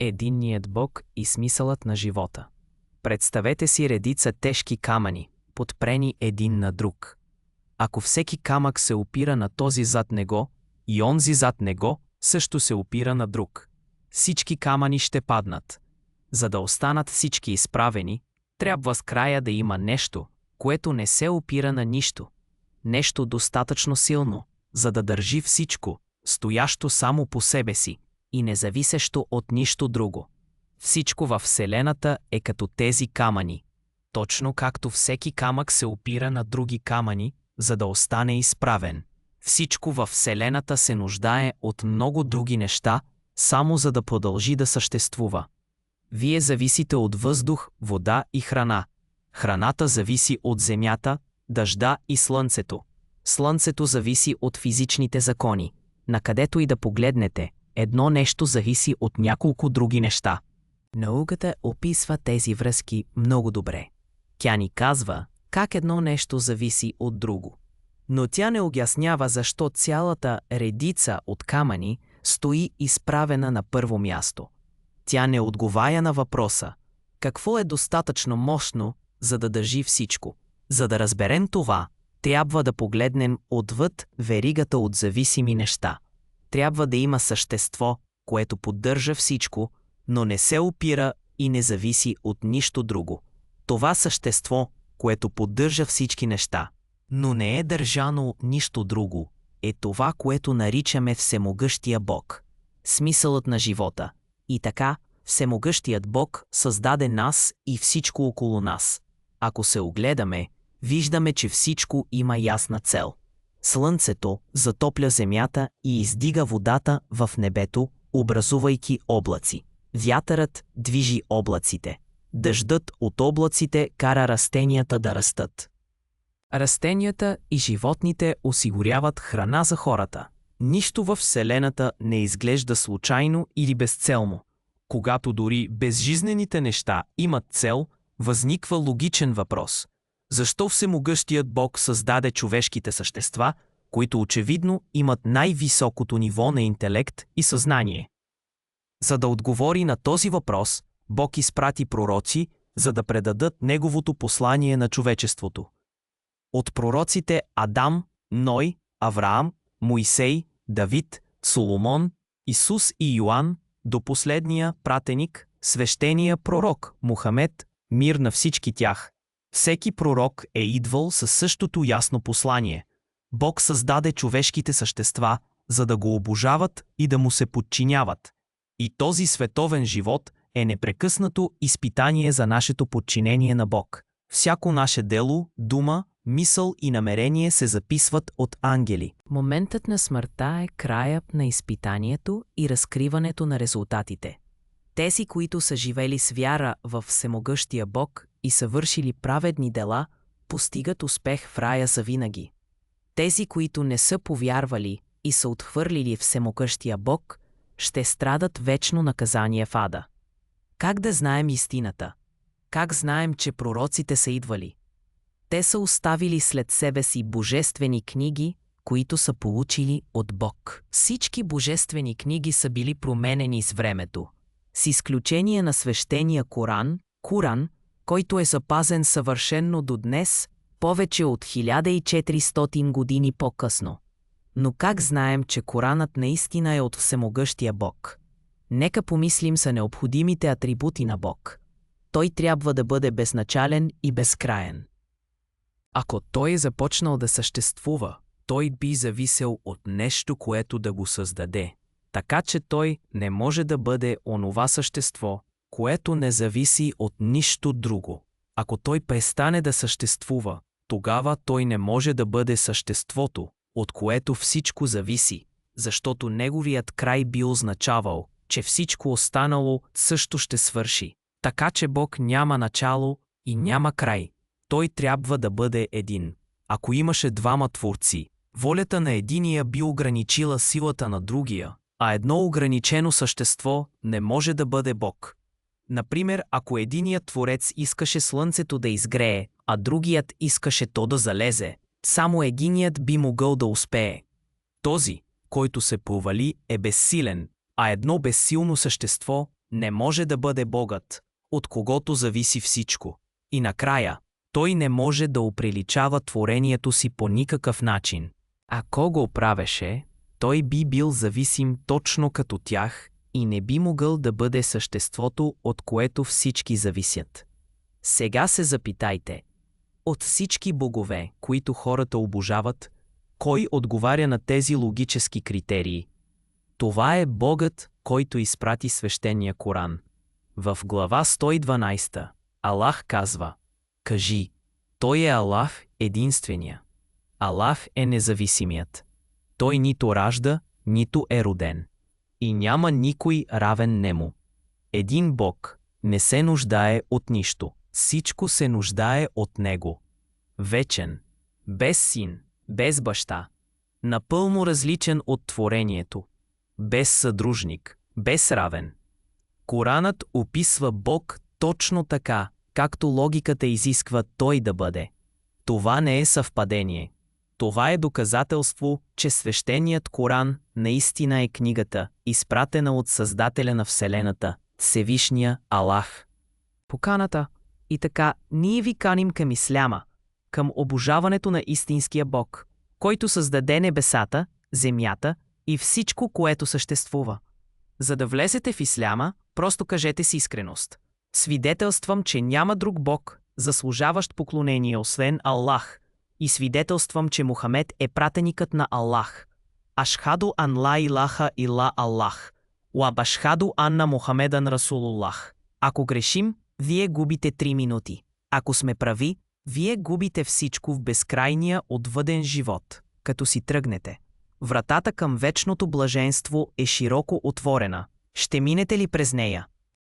Единният Бог и смисълът на живота. Представете си редица тежки камъни, подпрени един на друг. Ако всеки камък се опира на този зад него, и онзи зад него също се опира на друг, всички камъни ще паднат. За да останат всички изправени, трябва с края да има нещо, което не се опира на нищо. Нещо достатъчно силно, за да държи всичко, стоящо само по себе си и независещо от нищо друго. Всичко във Вселената е като тези камъни. Точно както всеки камък се опира на други камъни, за да остане изправен. Всичко във Вселената се нуждае от много други неща, само за да продължи да съществува. Вие зависите от въздух, вода и храна. Храната зависи от земята, дъжда и слънцето. Слънцето зависи от физичните закони. Накъдето и да погледнете, едно нещо зависи от няколко други неща. Науката описва тези връзки много добре. Тя ни казва как едно нещо зависи от друго. Но тя не обяснява защо цялата редица от камъни стои изправена на първо място. Тя не отговаря на въпроса какво е достатъчно мощно, за да държи всичко. За да разберем това, трябва да погледнем отвъд веригата от зависими неща. Трябва да има същество, което поддържа всичко, но не се опира и не зависи от нищо друго. Това същество, което поддържа всички неща, но не е държано от нищо друго, е това, което наричаме Всемогъщия Бог. Смисълът на живота. И така, Всемогъщият Бог създаде нас и всичко около нас. Ако се огледаме, виждаме, че всичко има ясна цел. Слънцето затопля земята и издига водата в небето, образувайки облаци. Вятърът движи облаците. Дъждът от облаците кара растенията да растат. Растенията и животните осигуряват храна за хората. Нищо във Вселената не изглежда случайно или безцелно. Когато дори безжизнените неща имат цел, възниква логичен въпрос. Защо Всемогъщият Бог създаде човешките същества, които очевидно имат най-високото ниво на интелект и съзнание? За да отговори на този въпрос, Бог изпрати пророци, за да предадат Неговото послание на човечеството. От пророците Адам, Ной, Авраам, Моисей, Давид, Соломон, Исус и Йоан, до последния пратеник, свещения пророк Мухамед, мир на всички тях. Всеки пророк е идвал със същото ясно послание. Бог създаде човешките същества, за да го обожават и да му се подчиняват. И този световен живот е непрекъснато изпитание за нашето подчинение на Бог. Всяко наше дело, дума, мисъл и намерение се записват от ангели. Моментът на смъртта е краят на изпитанието и разкриването на резултатите. Тези, които са живели с вяра в Всемогъщия Бог и са вършили праведни дела, постигат успех в рая завинаги. Тези, които не са повярвали и са отхвърлили Всемогъщия Бог, ще страдат вечно наказание в ада. Как да знаем истината? Как знаем, че пророците са идвали? Те са оставили след себе си божествени книги, които са получили от Бог. Всички божествени книги са били променени с времето, с изключение на свещения Коран, който е запазен съвършенно до днес, повече от 1400 години по-късно. Но как знаем, че Коранът наистина е от Всемогъщия Бог? Нека помислим за необходимите атрибути на Бог. Той трябва да бъде безначален и безкраен. Ако той е започнал да съществува, той би зависел от нещо, което да го създаде. Така че той не може да бъде онова същество, което не зависи от нищо друго. Ако той престане да съществува, тогава той не може да бъде съществото, от което всичко зависи, защото неговият край би означавал, че всичко останало също ще свърши. Така че Бог няма начало и няма край. Той трябва да бъде един. Ако имаше двама творци, волята на единия би ограничила силата на другия, а едно ограничено същество не може да бъде Бог. Например, ако единият творец искаше слънцето да изгрее, а другият искаше то да залезе, само единият би могъл да успее. Този, който се провали, е безсилен, а едно безсилно същество Не може да бъде Богът, от когото зависи всичко. И накрая, той не може да оприличава творението си по никакъв начин. Ако го правеше, той би бил зависим точно като тях и не би могъл да бъде съществото, от което всички зависят. Сега се запитайте, от всички богове, които хората обожават, кой отговаря на тези логически критерии? Това е Богът, който изпрати свещения Коран. В глава 112 Аллах казва: кажи, той е Аллах единствения. Аллах е независимият. Той нито ражда, нито е роден. И няма никой равен нему. Един Бог не се нуждае от нищо. Всичко се нуждае от него. Вечен, без син, без баща, напълно различен от творението, без съдружник, без равен. Коранът описва Бог точно така, както логиката изисква той да бъде. Това не е съвпадение. Това е доказателство, че свещеният Коран наистина е книгата, изпратена от Създателя на Вселената, Всевишния Аллах. Поканата. И така, ние ви каним към исляма, към обожаването на истинския Бог, който създаде небесата, земята и всичко, което съществува. За да влезете в исляма, просто кажете с искреност: свидетелствам, че няма друг Бог, заслужаващ поклонение освен Аллах, и свидетелствам, че Мухамед е пратеникът на Аллах. Ашхаду ан ла илаха илла Аллах. Ва башхаду анна Мухамедан Расулуллах. Ако грешим, вие губите 3 минути. Ако сме прави, вие губите всичко в безкрайния отвъден живот, като си тръгнете. Вратата към вечното блаженство е широко отворена. Ще минете ли през нея?